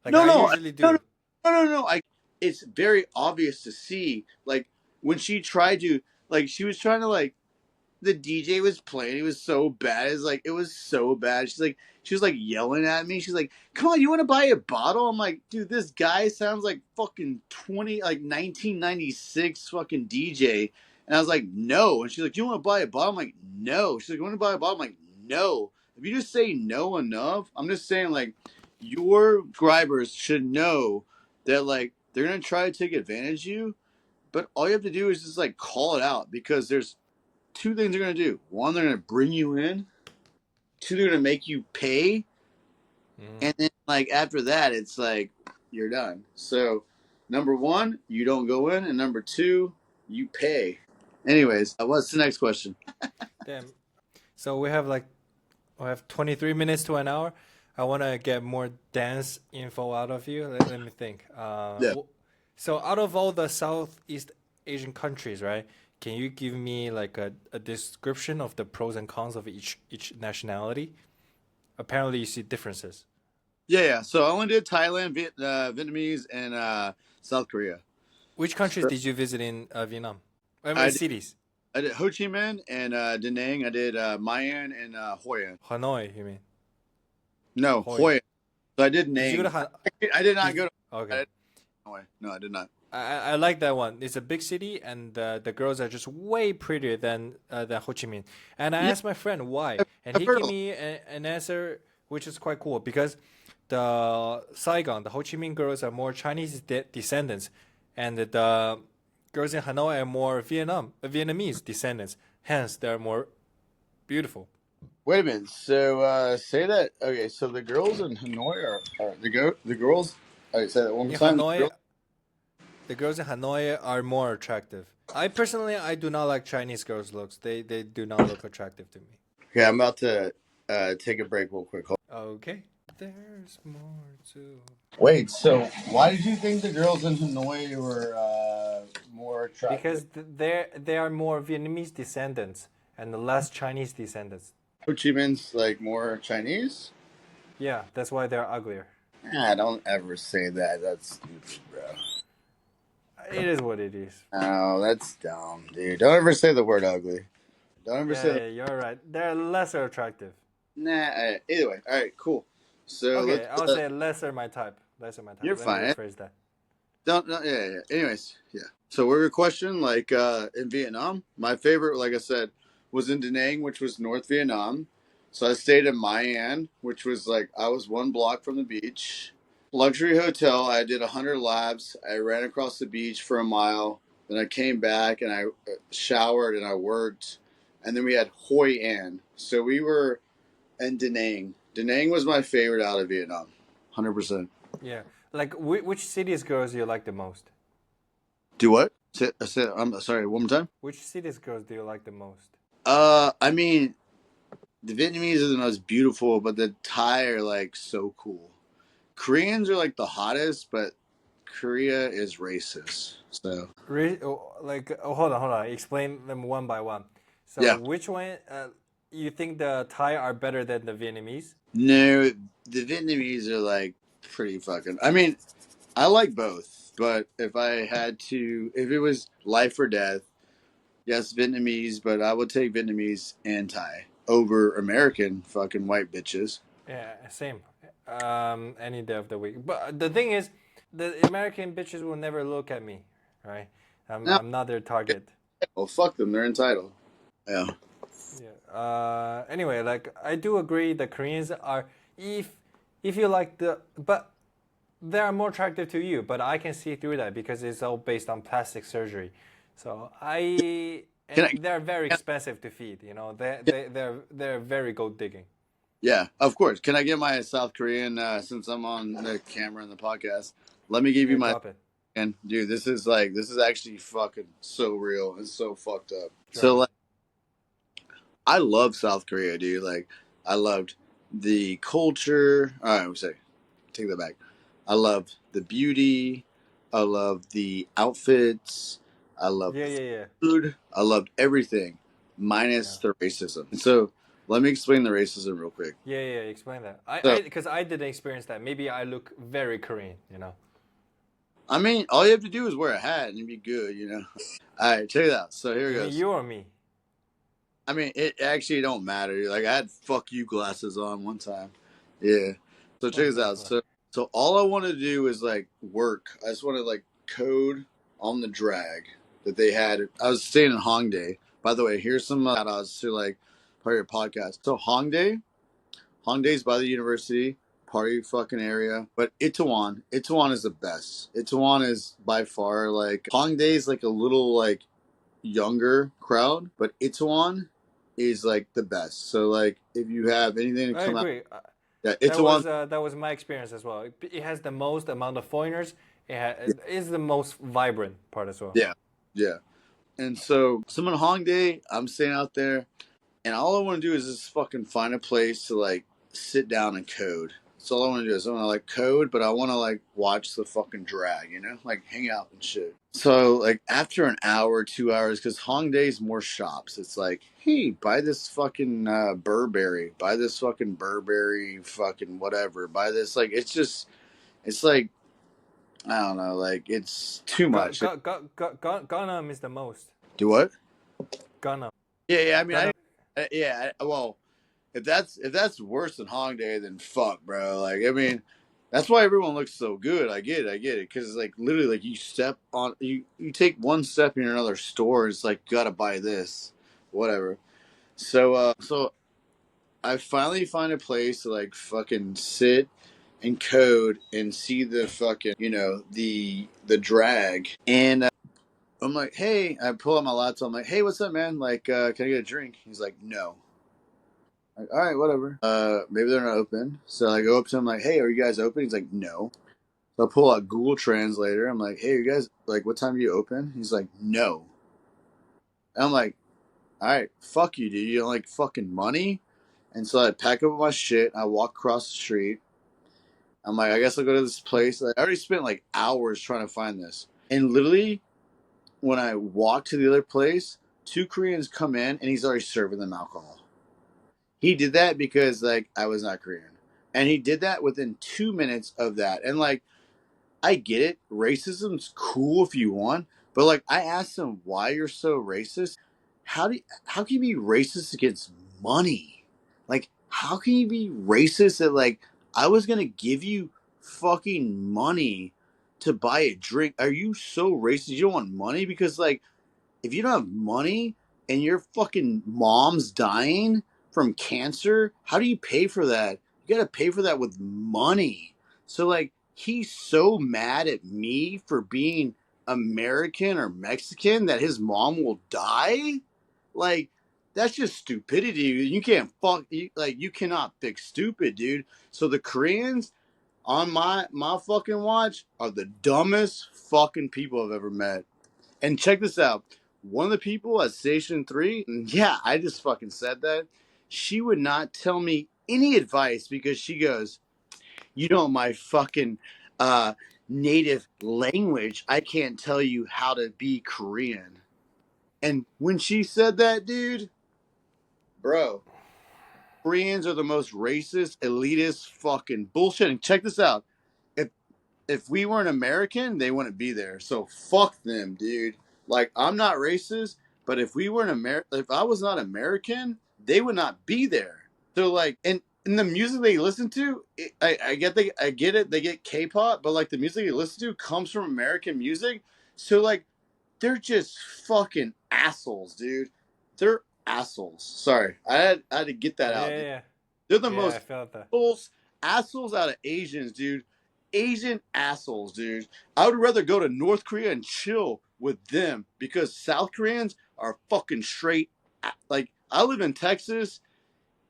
like no, I no, usually no, no, do. no. It's very obvious to see. Like when she tried to, like, she was trying to like the DJ was playing. It was so bad. It was so bad. She was like yelling at me. She's like, "Come on, you want to buy a bottle?" I'm like, "Dude, this guy sounds like fucking 1996 fucking DJ." And I was like, "No." And she's like, "Do you want to buy a bottle?" I'm like, "No." She's like, "You want to buy a bottle?" I'm like, "No." If you just say no enough, I'm just saying like your subscribers should know that like they're gonna try to take advantage of you, but all you have to do is just like call it out because there's two things they're going to do. One, they're going to bring you in. Two, they're going to make you pay. Mm. And then, like, after that, it's like, you're done. So, number one, you don't go in. And number two, you pay. Anyways, what's the next question? Damn. So we have 23 minutes to an hour. I want to get more dance info out of you. Let me think. Yeah. So out of all the Southeast Asian countries, right? Can you give me like a description of the pros and cons of each nationality? Apparently, you see differences. Yeah. So, I only did Thailand, Vietnamese, and South Korea. Which countries So, did you visit in Vietnam? I mean, I did, cities. I did Ho Chi Minh and Da Nang. I did Mai An and Hoi An. Hanoi, you mean? No, Hoi. Hoi An. So, I did Did you go to Nang. I did not Did go you, to I okay. did Hanoi. No, I did not. I like that one. It's a big city, and the girls are just way prettier than Ho Chi Minh. And I Yeah, asked my friend why, and I've he heard gave me an answer which is quite cool because the Saigon, the Ho Chi Minh girls are more Chinese descendants, and the girls in Hanoi are more Vietnamese descendants. Hence, they're more beautiful. Wait a minute. So say that. Okay. So the girls in Hanoi are the girls. Okay, say that one more In time. Hanoi, the girls in Hanoi are more attractive. I do not like Chinese girls' looks. They do not look attractive to me. Okay, I'm about to. take a break real quick. Okay. There's more to. Wait, so why did you think the girls in Hanoi were more attractive? Because they are more Vietnamese descendants and less Chinese descendants. Ho Chi Minh's like more Chinese? Yeah, that's why they're uglier. Ah, don't ever say that. That's stupid, bro. It is what it is. Oh, that's dumb, dude. Don't ever say the word ugly. Don't ever say Yeah, the. yeah, you're right. They're lesser attractive. Nah. Either way, all right, cool. So Okay, let's. I'll say lesser my type. Lesser my type. You're Let me fine. rephrase that. Don't. No, yeah, yeah. Anyways, yeah. So what were your question? Like in Vietnam, my favorite, like I said, was in Da Nang, which was North Vietnam. So I stayed in My An, which was like I was 1 block from the beach. Luxury hotel. I did 100 laps. I ran across the beach for a mile. Then I came back and I showered and I worked. And then we had Hoi An. So we were in Da Nang. Da Nang was my favorite out of Vietnam, 100%. Yeah. Like, which cities girls do you like the most? Do what? I'm sorry. One more time. Which cities girls do you like the most? I mean, the Vietnamese are the most beautiful, but the Thai are like so cool. Koreans are like the hottest, but Korea is racist. So Hold on, hold on. Explain them one by one. So, yeah, which one you think the Thai are better than the Vietnamese? no, the Vietnamese are like pretty fucking. I mean, I like both, but if it was life or death, yes, Vietnamese, but I would take Vietnamese and Thai over American fucking white bitches. Yeah, same. Any day of the week. But the thing is, the American bitches will never look at me, right? No, I'm not their target. well, fuck them. They're entitled. Yeah. Yeah. Anyway, like I do agree, the Koreans are if if you like but they are more attractive to you. But I can see through that because it's all based on plastic surgery. So Can and I? they're very expensive to feed. You know, they're very gold digging. Yeah, of course. Can I get my South Korean since I'm on the camera and the podcast? Let me give you Yeah, my drop it, and dude, this is actually fucking so real and so fucked up. So drop it. like I love South Korea, dude. Like I loved the culture. All right, I'm say take that back. I loved the beauty. I loved the outfits. I loved Yeah, the yeah, yeah, food. I loved everything, yeah. minus the racism. So let me explain the racism real quick. Yeah, yeah, explain that. So Because I didn't experience that. Maybe I look very Korean, you know. I mean, all you have to do is wear a hat and you'd be good, you know. All right, check it out. So here it You mean goes. you or me? I mean, it actually don't matter. Like I had fuck you glasses on one time. Yeah. So check Oh, this that's out. why. So all I want to do is like work. I just want to like code on the drag that they had. I was staying in Hongdae. By the way, here's some shout outs to like part of your podcast. So Hongdae's by the university, party fucking area. But Itaewon is the best. Itaewon is by far like Hongdae's like a little like younger crowd, but Itaewon is like the best. So like if you have anything to I come out, agree. yeah, Itaewon, That was my experience as well. It has the most amount of foreigners. yeah, It is the most vibrant part as well. yeah, yeah. And so I'm in Hongdae. I'm staying out there. And all I want to do is just fucking find a place to like sit down and code. That's all I want to do is I want to like code, but I want to like watch the fucking drag, you know, like hang out and shit. So like after an hour, 2 hours, because Hongdae's more shops. It's like, hey, buy this fucking Burberry, buy this fucking Burberry, fucking whatever, buy this. Like it's like I don't know, like it's too much. Gangnam is the most. Do what? Gangnam. Yeah, yeah. I mean, Gangnam. well, if that's worse than Hongdae, then fuck, bro. Like, I mean, that's why everyone looks so good. I get it, because like literally, like you take one step in another store, it's like gotta buy this, whatever. So I finally find a place to like fucking sit and code and see the fucking the drag and. I'm like, hey, I pull out my laptop. I'm like, hey, what's up, man? Like, can I get a drink? He's like, no. Like, all right, whatever. Maybe they're not open. So I go up to him like, hey, are you guys open? He's like, no. So I pull out Google Translator. I'm like, hey, you guys, like, what time do you open? He's like, no. And I'm like, all right, fuck you, dude. You don't like fucking money? And so I pack up my shit. I walk across the street. I'm like, I guess I'll go to this place. I already spent like hours trying to find this. And literally, when I walk to the other place, two Koreans come in and he's already serving them alcohol. He did that because like I was not Korean. And he did that within 2 minutes of that. And like I get it, racism's cool if you want, but like I asked him why you're so racist. How can you be racist against money? Like how can you be racist that like I was gonna give you fucking money to buy a drink? Are you so racist? You don't want money because like if you don't have money and your fucking mom's dying from cancer, how do you pay for that? You got to pay for that with money. So like he's so mad at me for being American or Mexican that his mom will die? Like that's just stupidity. You can't like you cannot fix stupid, dude. So the Koreans on my fucking watch are the dumbest fucking people I've ever met. And check this out. One of the people at Station 3, yeah, I just fucking said that. She would not tell me any advice because she goes, you know, my fucking uh, native language, I can't tell you how to be Korean. And when she said that, dude, bro, Koreans are the most racist, elitist fucking bullshit. And check this out. If if we weren't American, they wouldn't be there. So fuck them, dude. Like I'm not racist, but if we weren't if I was not American, they would not be there. So like, and the music they listen to, I get it. They get K-pop, but like the music they listen to comes from American music. So like, they're just fucking assholes, dude. They're assholes. Sorry, I had to get that Yeah, out, dude. yeah, They're the yeah. I most felt that. assholes out of Asians, dude. Asian assholes, dude. I would rather go to North Korea and chill with them because South Koreans are fucking straight. Like I live in Texas.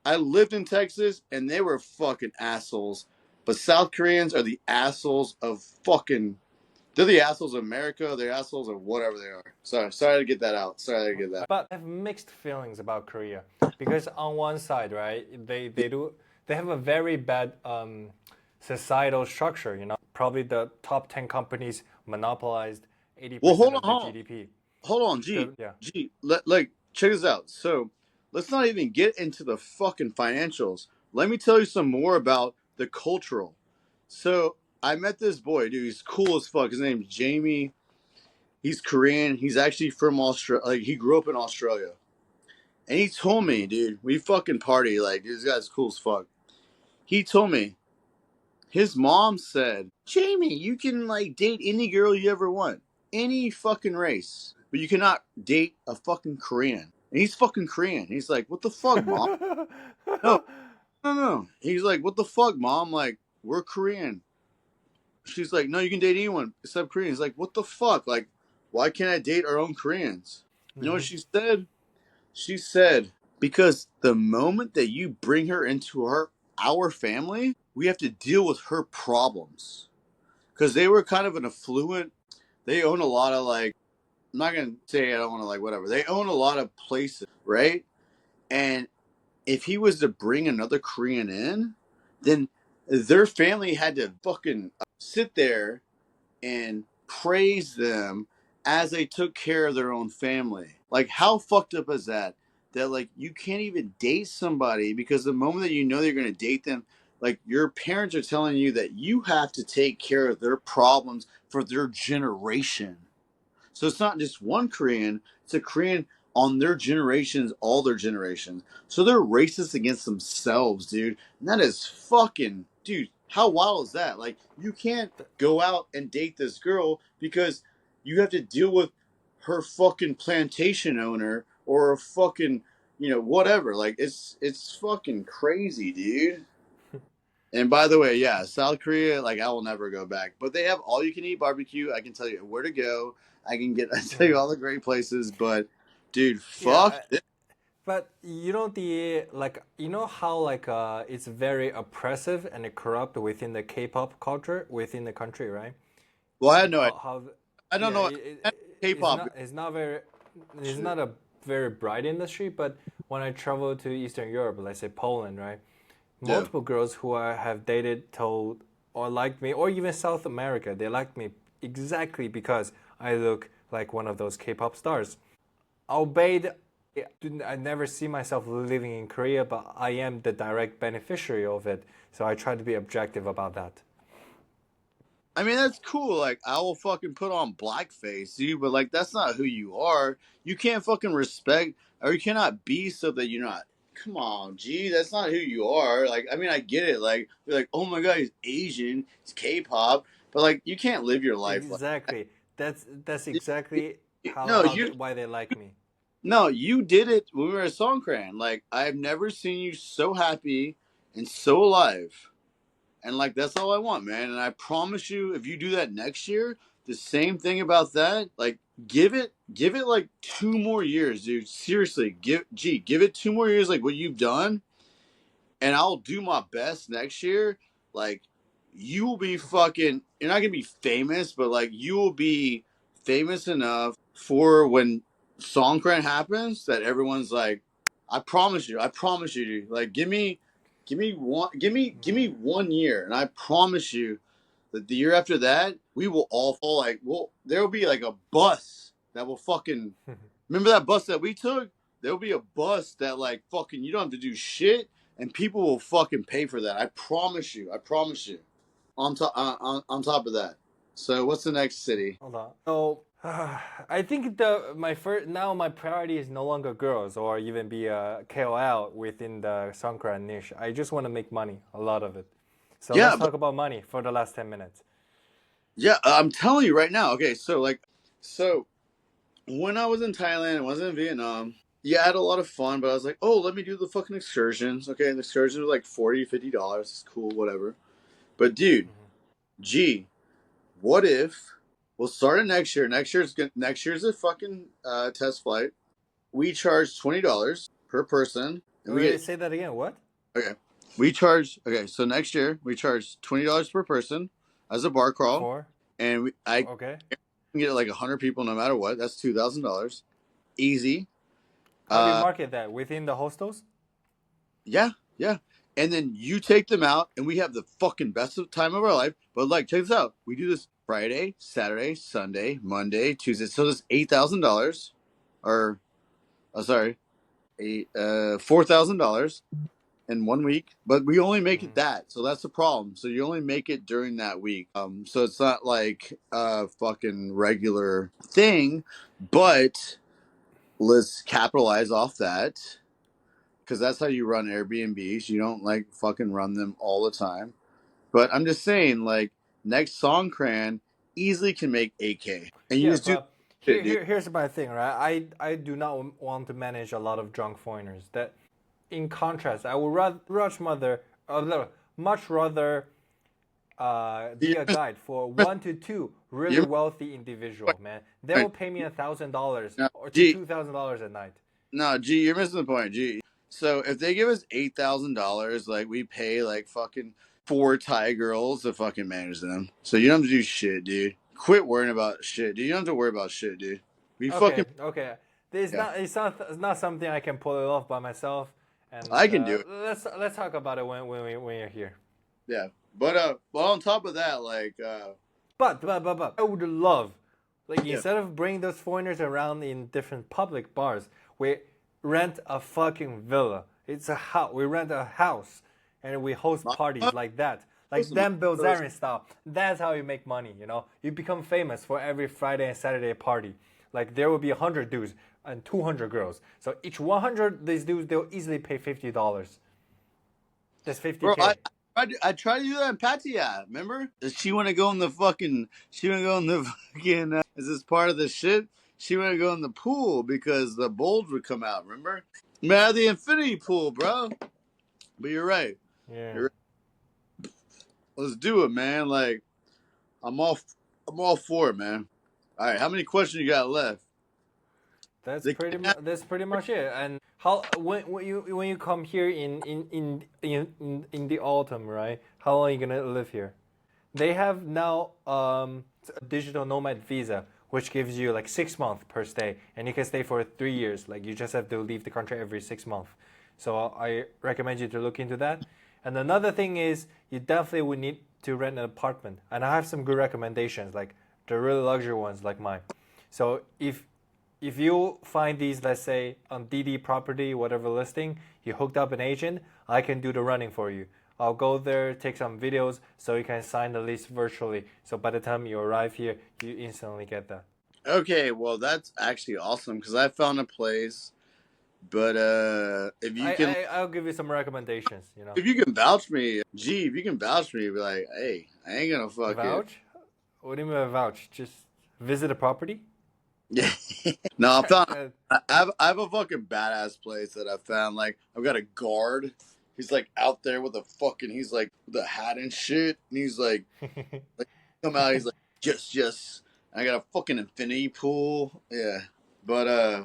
I lived in Texas, and they were fucking assholes. But South Koreans are the assholes of fucking. They're the assholes of America. They're assholes of whatever they are. Sorry to get that out. Sorry to get that. But I have mixed feelings about Korea because on one side, right, they have a very bad societal structure. You know, probably the top 10 companies monopolized eighty Well, percent of the GDP. hold on, G, Yeah. G. Like, check this out. So, let's not even get into the fucking financials. Let me tell you some more about the cultural. So, I met this boy, dude. He's cool as fuck. His name's Jamie. He's Korean. He's actually from Australia. Like, he grew up in Australia. And he told me, dude, we fucking party. Like, this guy's cool as fuck. He told me his mom said, Jamie, you can like date any girl you ever want, any fucking race, but you cannot date a fucking Korean. And he's fucking Korean. He's like, what the fuck, mom? No, no. He's like, what the fuck, mom? Like, we're Korean. She's like, no, you can date anyone except Korean. He's like, what the fuck? Like, why can't I date our own Koreans? You know what Hmm. she said? She said, because the moment that you bring her into our family, we have to deal with her problems. Because they were kind of an affluent, they own a lot of like, I'm not going to say I don't want to like whatever. They own a lot of places, right? And if he was to bring another Korean in, then their family had to fucking sit there and praise them as they took care of their own family. Like, how fucked up is that? That like you can't even date somebody because the moment that you know you're going to date them, like your parents are telling you that you have to take care of their problems for their generation. So it's not just one Korean, it's a Korean on their generations, all their generations. So they're racist against themselves, dude. And that is fucking, dude, how wild is that? Like, you can't go out and date this girl because you have to deal with her fucking plantation owner or a fucking, you know, whatever. Like, it's fucking crazy, dude. And by the way, yeah, South Korea, like I will never go back. But they have all you can eat barbecue. I can tell you where to go. I can get I tell you Hmm. all the great places. But dude, Yeah, fuck this. but you know the like you know how like it's very oppressive and corrupt within the K-pop culture within the country, right? Well, I had no idea. How I don't yeah, know. it's K-pop. not it's not very it's Shit. not a very bright industry, but when I travel to Eastern Europe, let's say Poland, right? Yeah. Multiple girls who I have dated told or liked me, or even South America, they liked me exactly because I look like one of those K-pop stars. Albeit, I never see myself living in Korea, but I am the direct beneficiary of it. So I try to be objective about that. I mean, that's cool. Like, I will fucking put on blackface, dude, but like, that's not who you are. You can't fucking respect, or you cannot be something you're not. Come on, G, that's not who you are. Like, I mean, I get it. Like, you're like, oh my god, he's Asian, he's K-pop, but like, you can't live your life like that. Exactly. That's exactly No, why they like me. no, you did it when we were at Songkran. Like, I've never seen you so happy and so alive. And like that's all I want, man. And I promise you, if you do that next year, the same thing about that. Like give it like 2 more years, dude. Seriously, give it 2 more years, like what you've done, and I'll do my best next year. Like you will be fucking. You're not gonna be famous, but like you will be famous enough for when Songkran happens that everyone's like, I promise you, dude. Like give me Yeah. 1 year, and I promise you that the year after that we will all fall like well there will be like a bus that will fucking remember that bus that we took? There'll be a bus that like fucking you don't have to do shit and people will fucking pay for that. I promise you. I promise you. On top of that. So what's the next city? Hold on. So I think the my first now my priority is no longer girls or even be a KOL within the Songkran niche. I just want to make money, a lot of it. So Yeah, let's but talk about money for the last 10 minutes. yeah, I'm telling you right now. Okay, so like so when I was in Thailand, I was in Vietnam. Yeah, I had a lot of fun, but I was like, oh, let me do the fucking excursions. Okay, and the excursions were like $40, $50. It's cool, whatever. But dude, gee, what if we'll start it next year? Next year's a fucking test flight. We charge $20 per person, and we Wait, get say that again. What? okay. We charge okay. So next year we charge $20 per person as a bar crawl, For? and I Okay. can get like 100 people no matter what. That's $2,000, easy. How do you Uh, market that? Within the hostels? yeah, yeah. And then you take them out, and we have the fucking best of time of our life. But like, check this out: we do this Friday, Saturday, Sunday, Monday, Tuesday. So that's $8,000, or sorry, $4,000 in 1 week. But we only make it Mhm. that, so that's the problem. So you only make it during that week. So it's not like a fucking regular thing, but let's capitalize off that because that's how you run Airbnbs. You don't like fucking run them all the time. But I'm just saying, like next Songkran easily can make 8K, and you Yeah, just do but it, dude. here's my thing, right? I do not want to manage a lot of drunk foreigners. That, in contrast, I would much rather be a guide for You're, 1 to 2 really you're, wealthy individual, man. They will pay me $1,000 no, or to G, $2,000 a night. no, G, you're missing the point, G. So if they give us $8,000, like we pay like fucking four Thai girls to fucking manage them. So you don't have to do shit, dude. Quit worrying about shit, dude. You don't have to worry about shit, dude. We fucking Okay, okay. yeah. It's not something I can pull it off by myself. I And can do it. let's talk about it when you're here. Yeah. But on top of that, like But I would love, like, yeah. instead of bringing those foreigners around in different public bars, we rent a fucking villa. It's a house. We rent a house, and we host parties like that, like Listen, Dan Bilzerian style. That's how you make money. You know, you become famous for every Friday and Saturday party. Like there will be 100 dudes and 200 girls. So each 100 these dudes, they'll easily pay $50. That's bro, 50K. I tried to do that in Pattaya. Remember? She want to go in the fucking. She want to go in the fucking. Is this part of the shit? She want to go in the pool because the bulge would come out. Remember? Man, the infinity pool, bro. But you're right. Yeah. You're right. Let's do it, man. Like I'm all. I'm all for it, man. All right, how many questions you got left? The cat. That's pretty much it. And how when you come here in the autumn, right? How long are you gonna live here? They have now a digital nomad visa which gives you like 6 months per stay, and you can stay for 3 years. Like you just have to leave the country every 6 months. So I recommend you to look into that. And another thing is you definitely would need to rent an apartment. And I have some good recommendations, like the really luxury ones like mine. So if you find these, let's say on DD property, whatever listing, you hooked up an agent, I can do the running for you. I'll go there, take some videos, so you can sign the lease virtually. So by the time you arrive here, you instantly get that. Okay, well that's actually awesome because I found a place. But if you can, I'll give you some recommendations. if you can vouch for me, gee, if you can vouch for me, be like, hey, I ain't gonna fucking. Vouch? What do you mean by vouch? Just visit a property? Yeah. No, I found. Uh, I have a fucking badass place that I found. Like, I've got a guard. He's like out there with a fucking. He's like with a hat and shit, and he's like come out. He's like, just. I got a fucking infinity pool. Yeah, but yeah.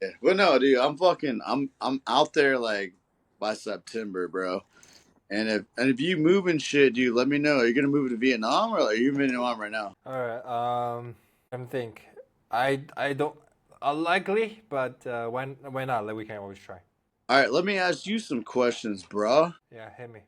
yeah. But no, dude, I'm out there like by September, bro. And if you move and shit, dude, let me know. Are you gonna move to Vietnam or are you in Vietnam right now? All right. I think I don't unlikely, but why not? Like we can always try. All right, let me ask you some questions, bro. Yeah, hit me.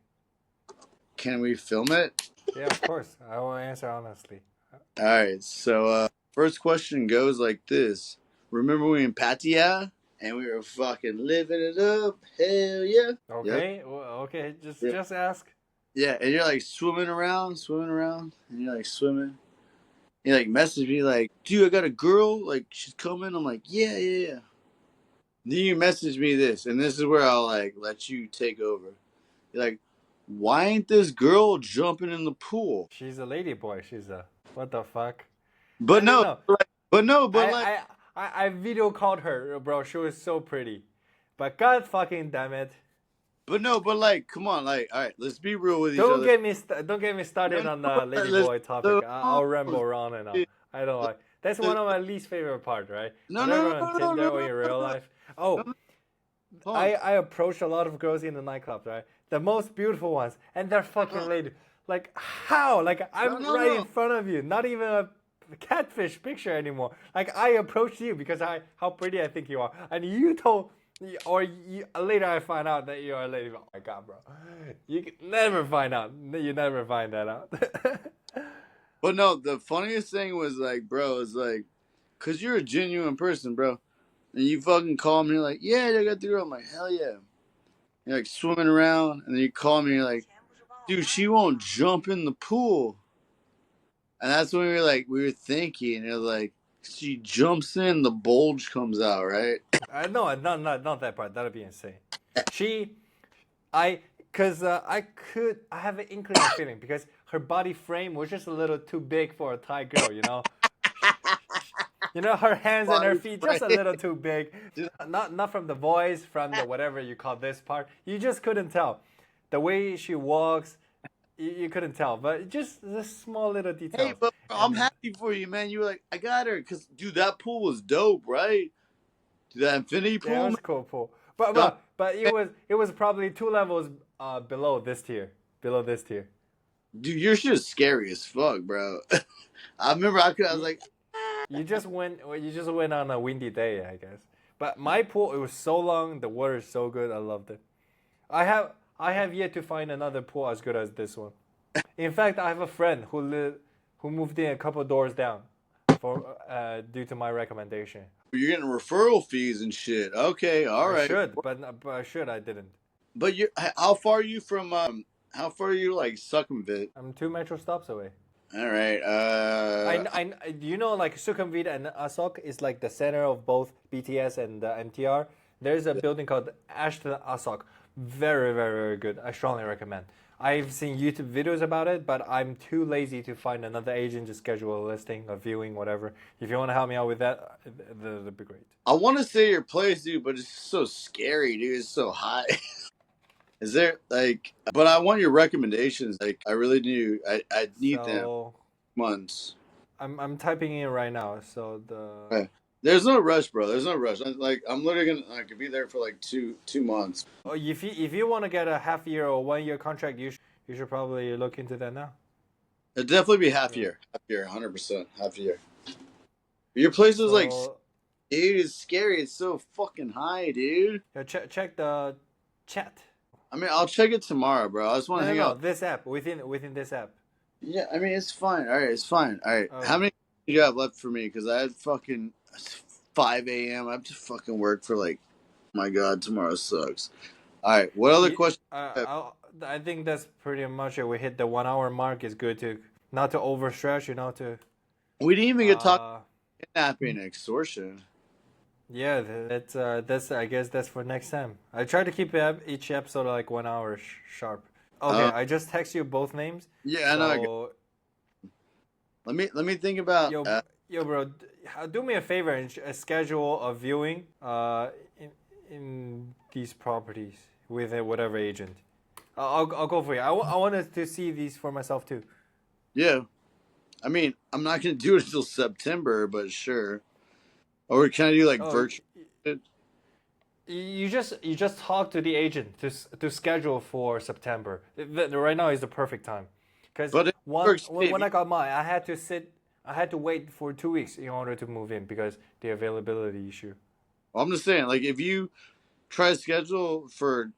Can we film it? Yeah, of course. I will answer honestly. All right, so first question goes like this. Remember we in Pattaya and we were fucking living it up? Hell yeah. Okay. Yep. Well, okay. Just Yeah. just ask. Yeah, and you're like swimming around, and you're like swimming. You like message me like, dude, I got a girl, like she's coming. I'm like, yeah. Then you message me this, and this is where I'll like let you take over. You're like, why ain't this girl jumping in the pool? She's a lady boy. She's a what the fuck? But I don't no, know. but like, I video called her, bro. She was so pretty, but god fucking damn it! but like, come on, like, all right, let's be real with each Don't other. don't get me started No, on the lady boy topic. no, I'll ramble on and on. I don't like. That's one of my least favorite part, right? Whenever on Tinder or in real life. Oh, I approached a lot of girls in the nightclub, right? The most beautiful ones, and they're fucking lady. Like how? Like I'm right in front of you. Not even a catfish picture anymore. Like I approached you because how pretty I think you are, and you told. Or later I find out that you're a lady. Oh my god, bro! You can never find out. You never find that out. But no, the funniest thing was like, bro, is like, cause you're a genuine person, bro, and you fucking call me like, yeah, I got the girl. I'm like, hell yeah. You're like swimming around, and then you call me, and you're like, dude, she won't jump in the pool. And that's when we were thinking, and it was like, she jumps in, the bulge comes out, right? No, not that part. That'd be insane. She, cause I have an inkling of feeling because her body frame was just a little too big for a Thai girl, you know. You know, her hands and her feet just a little too big. Not from the voice, from the whatever you call this part. You just couldn't tell. The way she walks, you couldn't tell. But just the small little details. Hey, but I'm happy for you, man. You were like, I got her, cause dude, that pool was dope, right? Dude, that infinity pool. Yeah, it was a cool pool. But it was probably 2 levels below this tier. Below this tier. Dude, your shit is scary as fuck, bro. I remember I was like, You just went on a windy day, I guess. But my pool, it was so long, the water is so good, I loved it. I have yet to find another pool as good as this one. In fact, I have a friend who moved in a couple doors down for due to my recommendation. you're getting referral fees and shit. Okay, all right. I should, but I didn't. But you, how far are you from? How far are you like Sukhumvit? I'm 2 metro stops away. All right. You know, like Sukhumvit and Asok is like the center of both BTS and MTR. There's a building called Ashton Asok. Very, very, very good. I strongly recommend. I've seen YouTube videos about it, but I'm too lazy to find another agent to schedule a listing, a viewing, whatever. If you want to help me out with that, that'd be great. I want to say your place, dude, but it's so scary, dude. It's so high. Is there like? But I want your recommendations. Like, I really do. I need them. Months. I'm typing in right now. So the. Okay. There's no rush, bro. There's no rush. I'm literally gonna be there for like two months. Oh, if you want to get a half year or 1 year contract, you should probably look into that now. It'd definitely be half year, 100%, half year. Your place is like, So dude, it's scary. It's so fucking high, dude. yeah, check the chat. I mean, I'll check it tomorrow, bro. I just want No, to no, hang no. out. This app within this app. Yeah, I mean, it's fine. All right, it's fine. All right, how Okay. many you got left for me? Because I had fucking 5 a.m. I have to fucking work for like, my God, tomorrow sucks. All right, what other You, questions? I think that's pretty much it. We hit the 1 hour mark. It's good to not to overstretch. You know to We didn't even get talking uh kidnapping and extortion. yeah. That's I guess that's for next time. I try to keep each episode like 1 hour sharp. Okay, Uh, I just text you both names. yeah, I know. So Let me think about. yo yo bro, do me a favor and schedule a viewing in these properties with whatever agent. I'll go for you. I wanted to see these for myself too. Yeah, I mean, I'm not gonna do it until September, but sure. Or can I do like Oh, virtual? you just talk to the agent to schedule for September. Right now is the perfect time, because But in New York City, when I got mine, I had to wait for 2 weeks in order to move in because the availability issue. I'm just saying, like, if you try to schedule for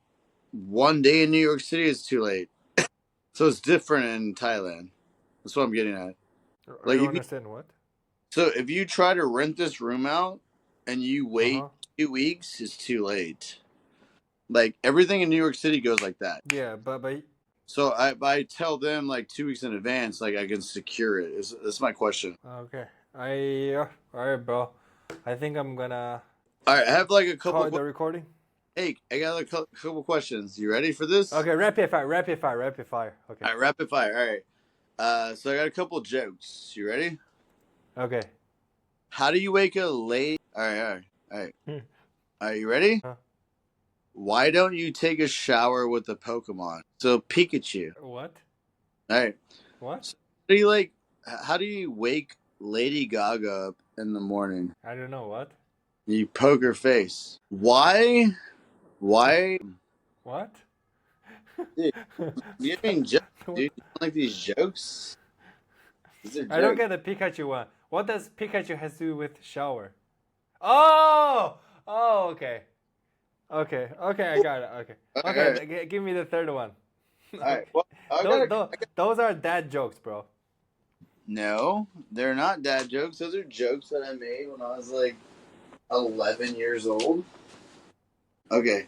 one day in New York City, it's too late. So it's different in Thailand. That's what I'm getting at. I Like, don't if you understand what. if you try to rent this room out and you Uh wait huh. 2 weeks, it's too late. Like everything in New York City goes like that. Yeah, but So I tell them like 2 weeks in advance, like I can secure it. That's my question. okay. All right, bro. I think I'm gonna All right, I have like a couple. call the recording. Hey, I got a couple questions. You ready for this? Okay, rapid fire, rapid fire, rapid fire. Okay. All right, rapid fire. All right. So I got a couple jokes. You ready? Okay. How do you wake a lady? All right, all right, all right. Are you ready? Huh? Why don't you take a shower with a Pokemon? So Pikachu. What? All right. What? So how do you like? How do you wake Lady Gaga up in the morning? I don't know what. You poke her face. Why? Why? What? Dude, you mean jokes, dude? You don't like these jokes? These are I don't jokes. get the Pikachu one. What does Pikachu has to do with shower? Oh! Oh, okay. Okay, okay, I got it. Okay. All right, all Okay, right. give me the third one. All right. Well, Those are dad jokes, bro. no, they're not dad jokes. Those are jokes that I made when I was like 11 years old. Okay.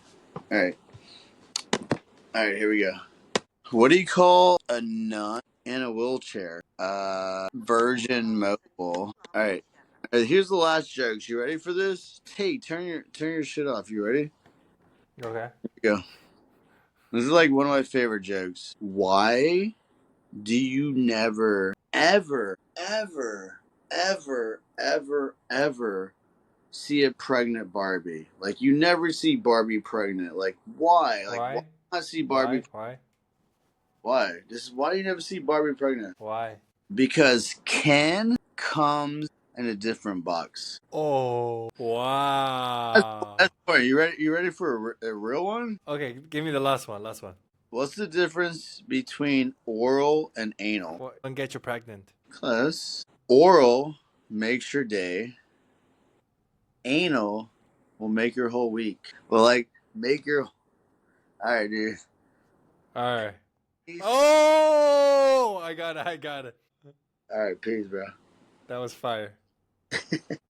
All right. All right. Here we go. What do you call a nun in a wheelchair? Virgin mobile. All right. All right. Here's the last jokes. You ready for this? Hey, turn your shit off. You ready? Okay. Here we go. This is like one of my favorite jokes. Why do you never, ever, ever, ever, ever, ever see a pregnant Barbie? Like you never see Barbie pregnant. Like why? Like why Why? not see Barbie? Why? Why? Just why do you never see Barbie pregnant? Why? Because Ken comes in a different box. Oh, That's, wow. that's funny. You ready for a real one? Okay, give me the last one. Last one. What's the difference between oral and anal? What? Don't get you pregnant. Close. Oral makes your day. Anal will make your whole week. Well, like make your. All right, dude. All right. Peace. Oh, I got it. I got it. All right, peace, bro. That was fire.